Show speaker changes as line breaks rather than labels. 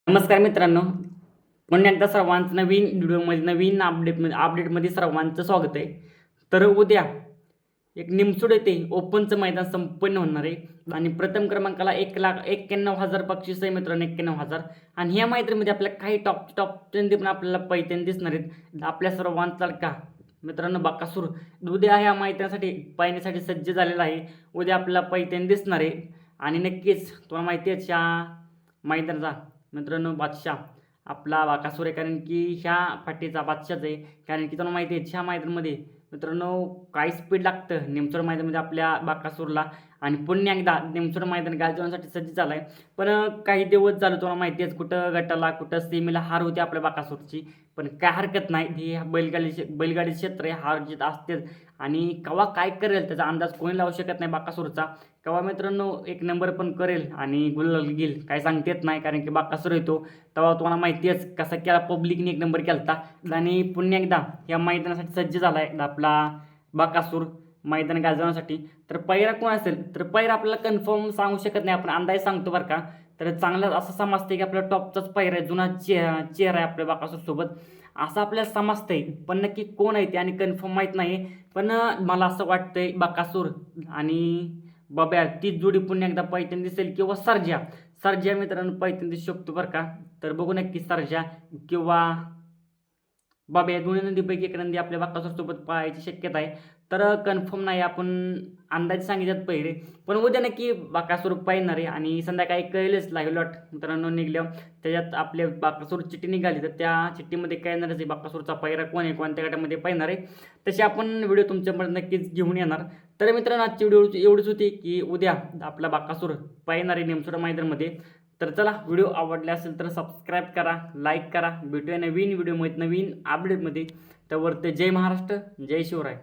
नमस्कार मित्रांनो, पुन्हा एकदा सर्वांचं नवीन व्हिडिओमध्ये नवीन अपडेटमध्ये सर्वांचं स्वागत आहे. तर उद्या एक निमसोड येथे ओपनचं मैदान संपन्न होणार आहे आणि प्रथम क्रमांकाला 1,91,000 बक्षीस आहे मित्रांनो, 91,000. आणि ह्या मैत्रीमध्ये आपल्या काही टॉपचे पण आपल्याला पैठण दिसणार आहेत. आपल्या सर्वांचा का मित्रांनो बकासूर उद्या ह्या मैदानासाठी पाहण्यासाठी सज्ज झालेला आहे. उद्या आपल्याला पैठण दिसणार आहे आणि नक्कीच तुम्हाला माहिती आहे ह्या मैदानाचा मित्रांनो बादशाह आपला बकासूर आहे, कारण की ह्या फाटीचा बादशाहच आहे. कारण की तुम्हाला माहिती आहे ह्या मैदानामध्ये मित्रांनो काय स्पीड लागतं निमसोड मैदानामध्ये आपल्या बकासूरला. आणि पुन्हा एकदा निमसोड मैदान गाजवण्यासाठी सज्ज झाला आहे. पण काही दिवस झालं तुम्हाला माहिती आहे कुठं गटाला कुठं सेमीला हार होती आपल्या बकासूरची. पण काय हरकत नाही, ही बैलगाडी क्षेत्र आहे, हार जीत असतेच. आणि केव्हा काय करेल त्याचा अंदाज कोणी लावू शकत नाही बकासूरचा. केव्हा मित्रांनो एक नंबर पण करेल आणि गुलाल घेईल काय सांगता येत नाही, कारण की बकासूर येतो तेव्हा तुम्हाला माहिती आहे कसा केला पब्लिकने एक नंबर केला. आणि पुन्हा एकदा या मैदानासाठी सज्ज झाला आहे आपला बकासूर मैदान गाजवण्यासाठी. तर पैरा कोण असेल तर पैरा आपल्याला कन्फर्म सांगू शकत नाही, आपण अंदाज सांगतो बरं का. तर चांगला असं समजते की आपला टॉपचाच पैरा आहे, जुना चेहरा आहे आपल्या बकासूरसोबत असं आपल्याला समजतंय. पण नक्की कोण आहे ते आणि कन्फर्म माहीत नाही. पण मला असं वाटतंय बकासूर आणि बब्या तीच जोडी पुन्हा एकदा पैठण दिसेल, किंवा सर्जा मित्रांनो पैठण दिसू शकतो बरं का. तर बघू नक्की सर्जा किंवा बाबा या दोन्ही नंदीपैकी एक नंदी आपल्या बकासूरसोबत पळायची शक्यता आहे. तर कन्फर्म नाही, आपण अंदाज सांगितल्यात पहिले. पण उद्या नक्की बकासूर पाहणार आहे आणि संध्याकाळी कळेलच लाईव्ह लॉट मित्रांनो निघल्यावर. त्याच्यात आपल्या बकासूर चिठ्ठी निघाली तर त्या चिठ्ठीमध्ये कळणारच आहे बकासूरचा पैरा कोण आहे, कोणत्या गटामध्ये पाहणार आहे. तसे आपण व्हिडिओ तुमच्यापर्यंत नक्कीच घेऊन येणार. तर मित्रांनो आजची व्हिडिओ एवढीच होती की उद्या आपला बकासूर पाहणार आहे निमसोड मैदानामध्ये. तर चला, व्हिडिओ आवडला असेल तर सबस्क्राईब करा, लाईक करा. भेटूया नवीन व्हिडिओमध्ये नवीन अपडेटमध्ये. त्यावर ते जय महाराष्ट्र, जय शिवराय.